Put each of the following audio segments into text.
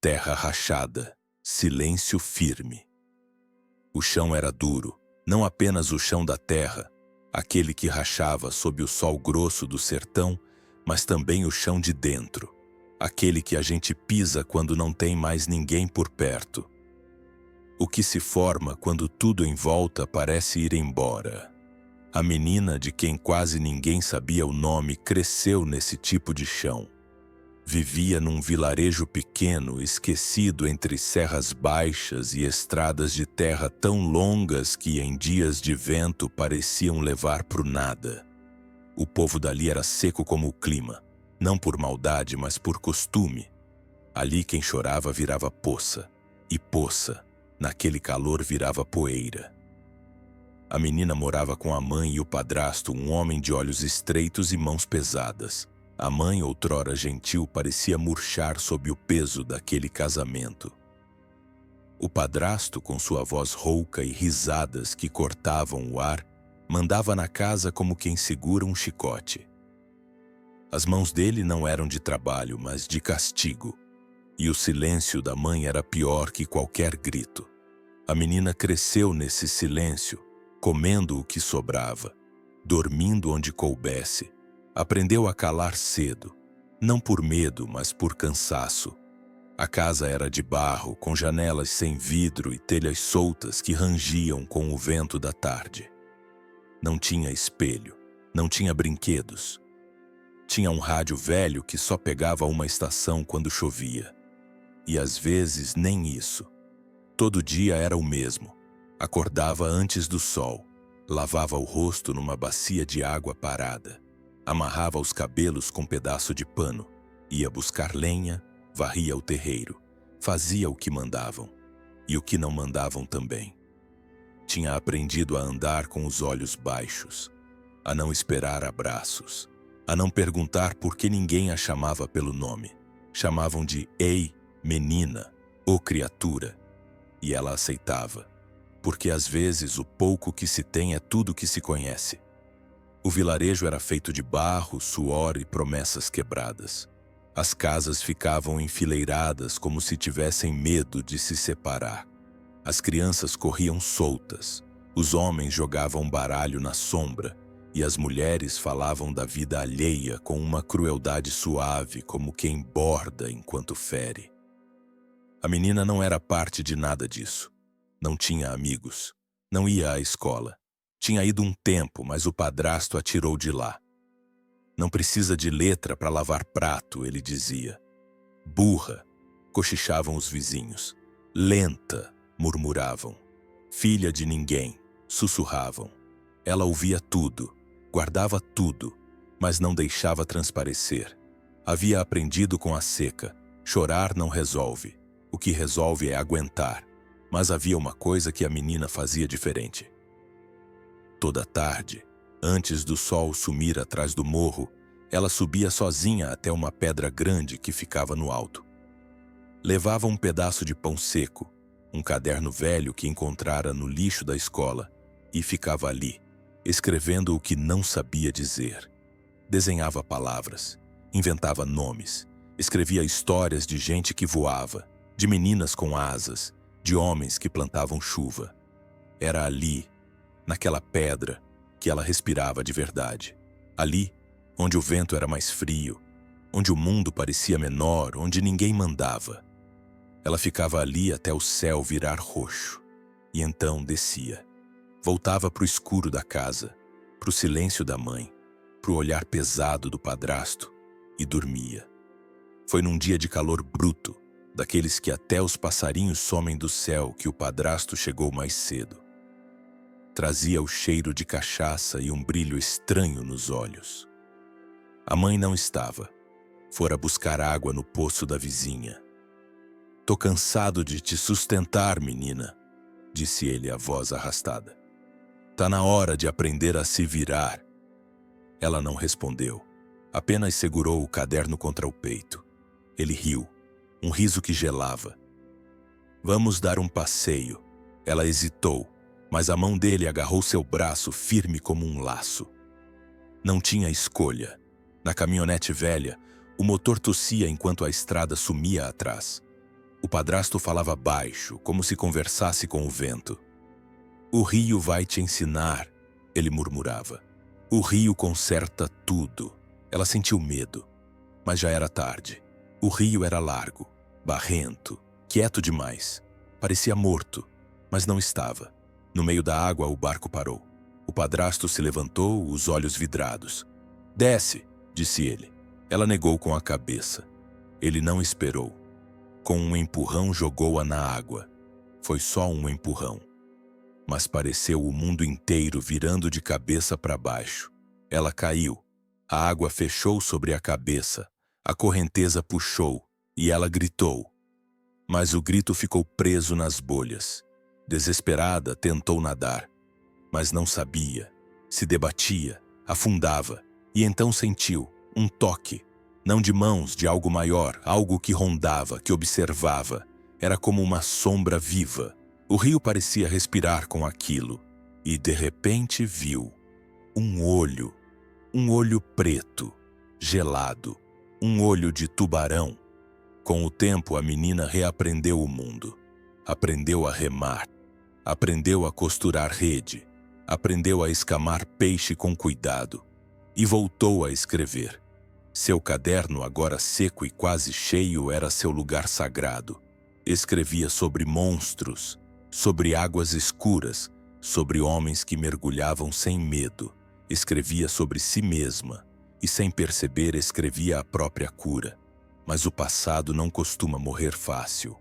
terra rachada, silêncio firme. O chão era duro, não apenas o chão da terra, aquele que rachava sob o sol grosso do sertão, mas também o chão de dentro, aquele que a gente pisa quando não tem mais ninguém por perto. O que se forma quando tudo em volta parece ir embora. A menina, de quem quase ninguém sabia o nome, cresceu nesse tipo de chão. Vivia num vilarejo pequeno, esquecido entre serras baixas e estradas de terra tão longas que em dias de vento pareciam levar pro nada. O povo dali era seco como o clima, não por maldade, mas por costume. Ali quem chorava virava poça, e poça, naquele calor, virava poeira. A menina morava com a mãe e o padrasto, um homem de olhos estreitos e mãos pesadas. A mãe, outrora gentil, parecia murchar sob o peso daquele casamento. O padrasto, com sua voz rouca e risadas que cortavam o ar, mandava na casa como quem segura um chicote. As mãos dele não eram de trabalho, mas de castigo, e o silêncio da mãe era pior que qualquer grito. A menina cresceu nesse silêncio, comendo o que sobrava, dormindo onde coubesse. Aprendeu a calar cedo, não por medo, mas por cansaço. A casa era de barro, com janelas sem vidro e telhas soltas que rangiam com o vento da tarde. Não tinha espelho, não tinha brinquedos. Tinha um rádio velho que só pegava uma estação quando chovia. E às vezes nem isso. Todo dia era o mesmo. Acordava antes do sol, lavava o rosto numa bacia de água parada, amarrava os cabelos com um pedaço de pano, ia buscar lenha, varria o terreiro, fazia o que mandavam, e o que não mandavam também. Tinha aprendido a andar com os olhos baixos, a não esperar abraços, a não perguntar por que ninguém a chamava pelo nome. Chamavam de "Ei, menina", ou "criatura", e ela aceitava, porque às vezes o pouco que se tem é tudo que se conhece. O vilarejo era feito de barro, suor e promessas quebradas. As casas ficavam enfileiradas como se tivessem medo de se separar. As crianças corriam soltas, os homens jogavam baralho na sombra e as mulheres falavam da vida alheia com uma crueldade suave, como quem borda enquanto fere. A menina não era parte de nada disso. Não tinha amigos, não ia à escola. Tinha ido um tempo, mas o padrasto a tirou de lá. Não precisa de letra para lavar prato, ele dizia. Burra, cochichavam os vizinhos. Lenta, murmuravam. Filha de ninguém, sussurravam. Ela ouvia tudo, guardava tudo, mas não deixava transparecer. Havia aprendido com a seca. Chorar não resolve. O que resolve é aguentar. Mas havia uma coisa que a menina fazia diferente. Toda tarde, antes do sol sumir atrás do morro, ela subia sozinha até uma pedra grande que ficava no alto. Levava um pedaço de pão seco, um caderno velho que encontrara no lixo da escola, e ficava ali, escrevendo o que não sabia dizer. Desenhava palavras, inventava nomes, escrevia histórias de gente que voava, de meninas com asas, de homens que plantavam chuva. Era ali, naquela pedra, que ela respirava de verdade. Ali, onde o vento era mais frio, onde o mundo parecia menor, onde ninguém mandava. Ela ficava ali até o céu virar roxo, e então descia. Voltava para o escuro da casa, para o silêncio da mãe, para o olhar pesado do padrasto, e dormia. Foi num dia de calor bruto, daqueles que até os passarinhos somem do céu, que o padrasto chegou mais cedo. Trazia o cheiro de cachaça e um brilho estranho nos olhos. A mãe não estava. Fora buscar água no poço da vizinha. "Tô cansado de te sustentar, menina", disse ele, a voz arrastada. "Tá na hora de aprender a se virar." Ela não respondeu. Apenas segurou o caderno contra o peito. Ele riu. Um riso que gelava. "Vamos dar um passeio." Ela hesitou, mas a mão dele agarrou seu braço firme como um laço. Não tinha escolha. Na caminhonete velha, o motor tossia enquanto a estrada sumia atrás. O padrasto falava baixo, como se conversasse com o vento. "O rio vai te ensinar", ele murmurava. "O rio conserta tudo." Ela sentiu medo, mas já era tarde. O rio era largo, barrento, quieto demais. Parecia morto, mas não estava. No meio da água, o barco parou. O padrasto se levantou, os olhos vidrados. "Desce", disse ele. Ela negou com a cabeça. Ele não esperou. Com um empurrão, jogou-a na água. Foi só um empurrão. Mas pareceu o mundo inteiro virando de cabeça para baixo. Ela caiu. A água fechou sobre a cabeça. A correnteza puxou e ela gritou. Mas o grito ficou preso nas bolhas. Desesperada, tentou nadar, mas não sabia. Se debatia, afundava, e então sentiu um toque, não de mãos, de algo maior, algo que rondava, que observava. Era como uma sombra viva. O rio parecia respirar com aquilo, e de repente viu um olho preto, gelado, um olho de tubarão. Com o tempo, a menina reaprendeu o mundo. Aprendeu a remar, aprendeu a costurar rede, aprendeu a escamar peixe com cuidado e voltou a escrever. Seu caderno, agora seco e quase cheio, era seu lugar sagrado. Escrevia sobre monstros, sobre águas escuras, sobre homens que mergulhavam sem medo. Escrevia sobre si mesma e, sem perceber, escrevia a própria cura. Mas o passado não costuma morrer fácil.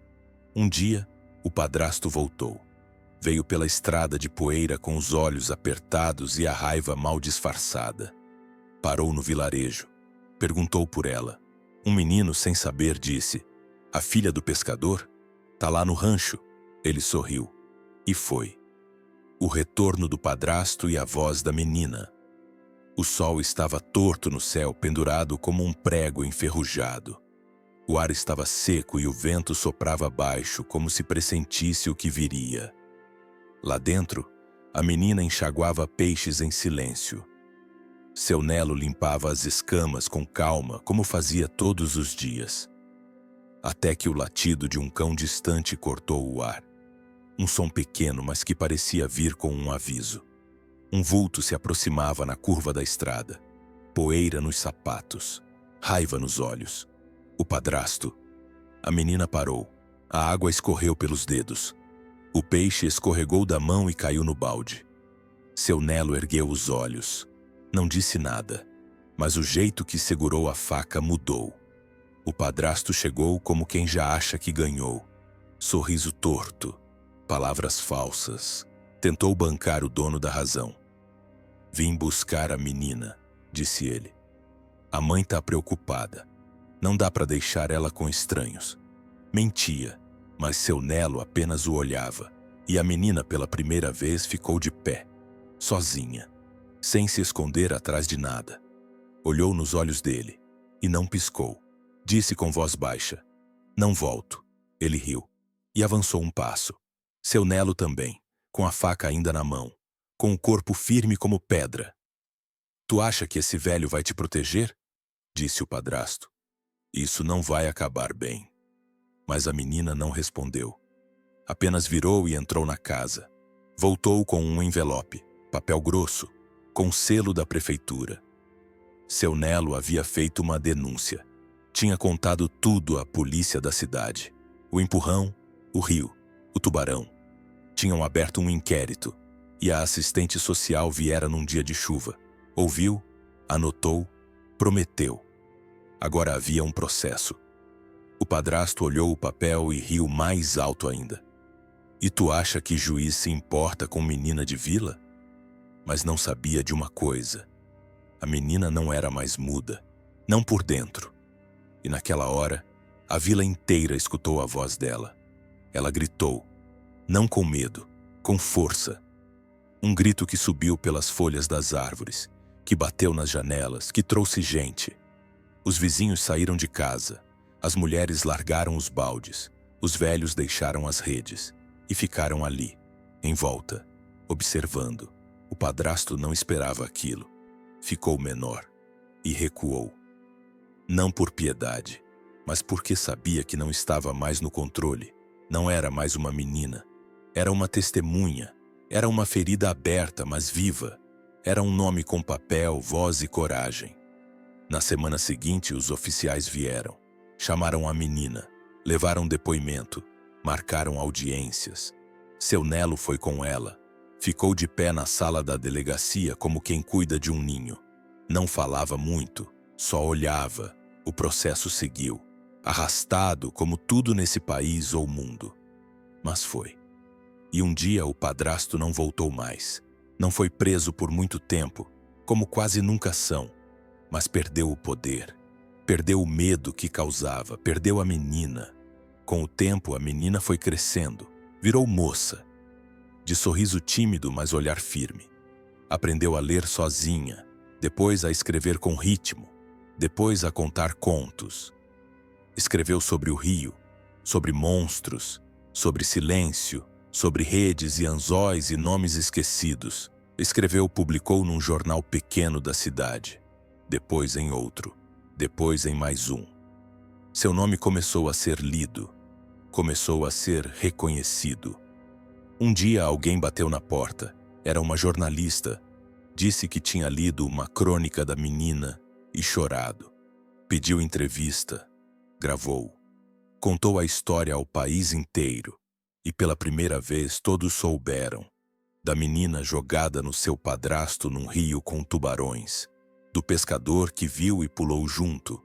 Um dia, o padrasto voltou. Veio pela estrada de poeira com os olhos apertados e a raiva mal disfarçada. Parou no vilarejo. Perguntou por ela. Um menino, sem saber, disse: "A filha do pescador? Tá lá no rancho." Ele sorriu. E foi. O retorno do padrasto e a voz da menina. O sol estava torto no céu, pendurado como um prego enferrujado. O ar estava seco e o vento soprava baixo, como se pressentisse o que viria. Lá dentro, a menina enxaguava peixes em silêncio. Seu Nelo limpava as escamas com calma, como fazia todos os dias. Até que o latido de um cão distante cortou o ar. Um som pequeno, mas que parecia vir com um aviso. Um vulto se aproximava na curva da estrada. Poeira nos sapatos, raiva nos olhos. O padrasto. A menina parou. A água escorreu pelos dedos. O peixe escorregou da mão e caiu no balde. Seu Nelo ergueu os olhos. Não disse nada, mas o jeito que segurou a faca mudou. O padrasto chegou como quem já acha que ganhou. Sorriso torto, palavras falsas. Tentou bancar o dono da razão. "Vim buscar a menina", disse ele. "A mãe tá preocupada. Não dá para deixar ela com estranhos." Mentia, mas seu Nelo apenas o olhava, e a menina pela primeira vez ficou de pé, sozinha, sem se esconder atrás de nada. Olhou nos olhos dele e não piscou. Disse com voz baixa: "Não volto." Ele riu e avançou um passo. Seu Nelo também, com a faca ainda na mão, com o corpo firme como pedra. "Tu acha que esse velho vai te proteger?" disse o padrasto. "Isso não vai acabar bem." Mas a menina não respondeu. Apenas virou e entrou na casa. Voltou com um envelope, papel grosso, com selo da prefeitura. Seu Nelo havia feito uma denúncia. Tinha contado tudo à polícia da cidade. O empurrão, o rio, o tubarão. Tinham aberto um inquérito, e a assistente social viera num dia de chuva. Ouviu, anotou, prometeu. Agora havia um processo. O padrasto olhou o papel e riu mais alto ainda. "E tu acha que juiz se importa com menina de vila?" Mas não sabia de uma coisa. A menina não era mais muda, não por dentro. E naquela hora, a vila inteira escutou a voz dela. Ela gritou, não com medo, com força. Um grito que subiu pelas folhas das árvores, que bateu nas janelas, que trouxe gente. Os vizinhos saíram de casa, as mulheres largaram os baldes, os velhos deixaram as redes e ficaram ali, em volta, observando. O padrasto não esperava aquilo. Ficou menor e recuou. Não por piedade, mas porque sabia que não estava mais no controle. Não era mais uma menina. Era uma testemunha. Era uma ferida aberta, mas viva. Era um nome com papel, voz e coragem. Na semana seguinte, os oficiais vieram. Chamaram a menina. Levaram depoimento. Marcaram audiências. Seu Nelo foi com ela. Ficou de pé na sala da delegacia como quem cuida de um ninho. Não falava muito, só olhava. O processo seguiu. Arrastado como tudo nesse país ou mundo. Mas foi. E um dia o padrasto não voltou mais. Não foi preso por muito tempo, como quase nunca são. Mas perdeu o poder. Perdeu o medo que causava. Perdeu a menina. Com o tempo, a menina foi crescendo. Virou moça. De sorriso tímido, mas olhar firme. Aprendeu a ler sozinha. Depois a escrever com ritmo. Depois a contar contos. Escreveu sobre o rio. Sobre monstros. Sobre silêncio. Sobre redes e anzóis e nomes esquecidos. Escreveu, publicou num jornal pequeno da cidade. Depois em outro. Depois em mais um. Seu nome começou a ser lido. Começou a ser reconhecido. Um dia alguém bateu na porta. Era uma jornalista. Disse que tinha lido uma crônica da menina e chorado. Pediu entrevista. Gravou. Contou a história ao país inteiro. E pela primeira vez todos souberam. Da menina jogada no seu padrasto num rio com tubarões. Do pescador que viu e pulou junto.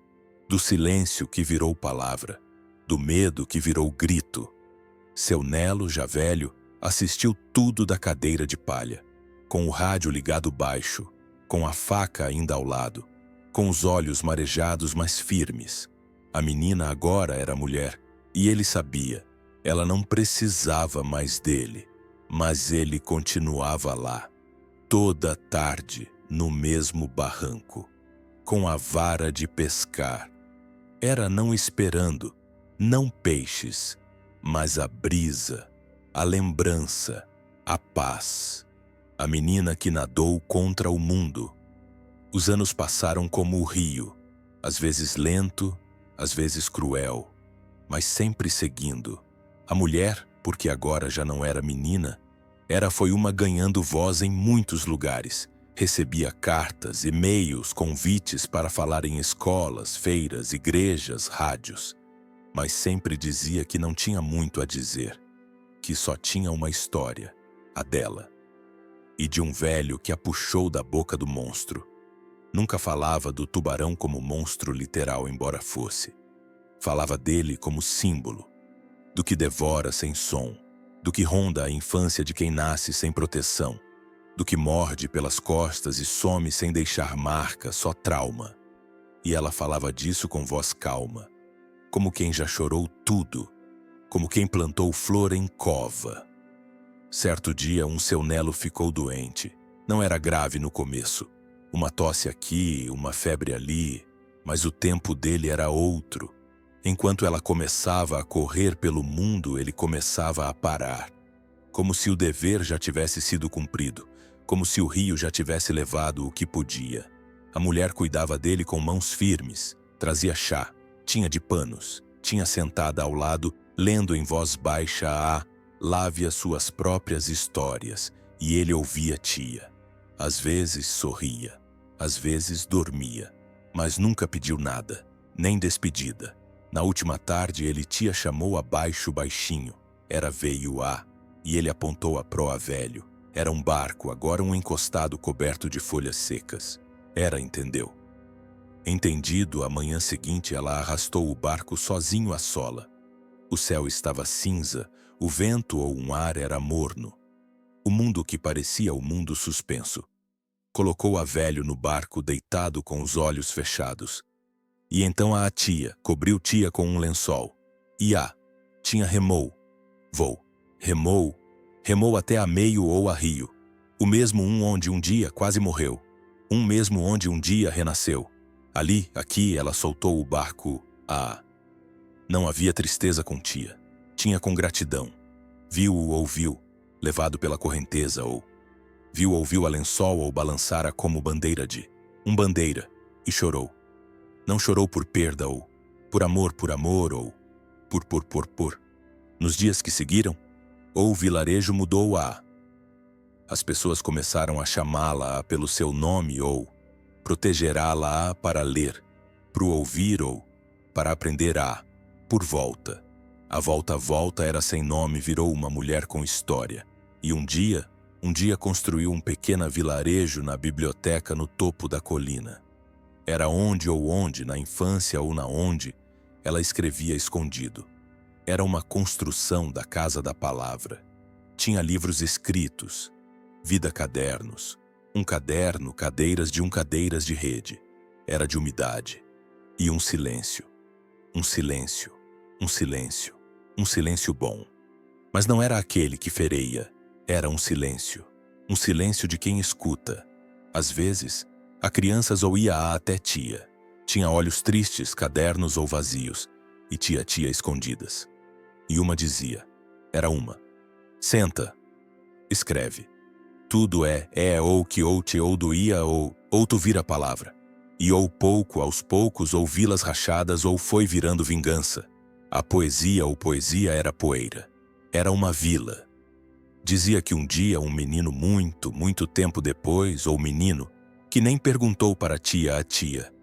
Do silêncio que virou palavra. Do medo que virou grito. Seu Nelo, já velho, assistiu tudo da cadeira de palha. Com o rádio ligado baixo. Com a faca ainda ao lado. Com os olhos marejados, mas firmes. A menina agora era mulher. E ele sabia. Ela não precisava mais dele. Mas ele continuava lá. Toda tarde, no mesmo barranco. Com a vara de pescar. Era não esperando. Não peixes. Mas a brisa. A lembrança. A paz. A menina que nadou contra o mundo. Os anos passaram como o rio. Às vezes lento, às vezes cruel. Mas sempre seguindo. A mulher, porque agora já não era menina, foi uma ganhando voz em muitos lugares. Recebia cartas, e-mails, convites para falar em escolas, feiras, igrejas, rádios. Mas sempre dizia que não tinha muito a dizer. Que só tinha uma história, a dela. E de um velho que a puxou da boca do monstro. Nunca falava do tubarão como monstro literal, embora fosse. Falava dele como símbolo. Do que devora sem som, do que ronda a infância de quem nasce sem proteção, do que morde pelas costas e some sem deixar marca, só trauma. E ela falava disso com voz calma, como quem já chorou tudo, como quem plantou flor em cova. Certo dia, um seu Nelo ficou doente. Não era grave no começo. Uma tosse aqui, uma febre ali, mas o tempo dele era outro. Enquanto ela começava a correr pelo mundo, ele começava a parar. Como se o dever já tivesse sido cumprido. Como se o rio já tivesse levado o que podia. A mulher cuidava dele com mãos firmes. Trazia chá. Tinha de panos. Tinha sentada ao lado, lendo em voz baixa a "Lave as suas próprias histórias". E ele ouvia tia. Às vezes sorria. Às vezes dormia. Mas nunca pediu nada. Nem despedida. Na última tarde, ele tia chamou abaixo baixinho. Era veio a. E ele apontou a proa velho. Era um barco, agora um encostado coberto de folhas secas. Era, entendeu? Entendido, a manhã seguinte ela arrastou o barco sozinho à sola. O céu estava cinza, o vento ou um ar era morno. O mundo que parecia o mundo suspenso. Colocou a velho no barco deitado com os olhos fechados. E então a tia cobriu tia com um lençol. E tinha remou. Remou até a meio ou a rio. O mesmo onde um dia quase morreu. Um mesmo onde um dia renasceu. Ali, aqui, ela soltou o barco Não havia tristeza com tia. Tinha com gratidão. Viu-o ouviu, levado pela correnteza ou... Viu ouviu a lençol ou balançara como bandeira de... bandeira, e chorou. Não chorou por perda ou... por amor, ou por. Nos dias que seguiram, ou o vilarejo mudou a. As pessoas começaram a chamá-la pelo seu nome ou protegerá-la para ler, pro ouvir ou para aprender a. Por volta. A volta era sem nome, virou uma mulher com história. E um dia construiu um pequeno vilarejo na biblioteca no topo da colina. Era onde, na infância ou na onde, ela escrevia escondido. Era uma construção da Casa da Palavra. Tinha livros escritos, vida cadernos, um caderno, cadeiras de rede. Era de umidade. E um silêncio. Um silêncio bom. Mas não era aquele que fereia, era um silêncio de quem escuta. Às vezes, a crianças ou ia até tia. Tinha olhos tristes, cadernos ou vazios, e tia escondidas. E uma dizia, era uma, senta, escreve. Tudo é ou que ou te ou doía ou tu vira a palavra. E ou pouco, aos poucos, ou vilas rachadas ou foi virando vingança. A poesia ou poesia era poeira. Era uma vila. Dizia que um dia um menino muito tempo depois, ou menino, que nem perguntou para a tia.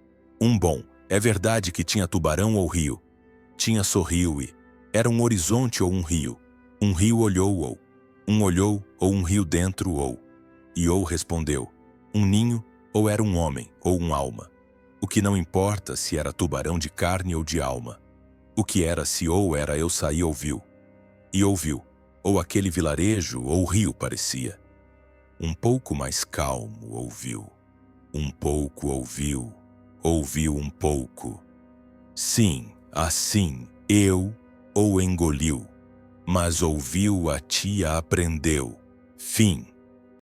É verdade que tinha tubarão ou rio? Tinha sorriu e era um horizonte ou um rio. Um rio olhou ou um rio dentro ou. E ou respondeu, um ninho ou era um homem ou um alma. O que não importa se era tubarão de carne ou de alma. O que era se ou era eu saí ouviu. E ouviu, ou aquele vilarejo ou rio parecia. Um pouco mais calmo ouviu. Um pouco ouviu um pouco. Sim, assim, eu ou engoliu. Mas ouviu a tia aprendeu. Fim.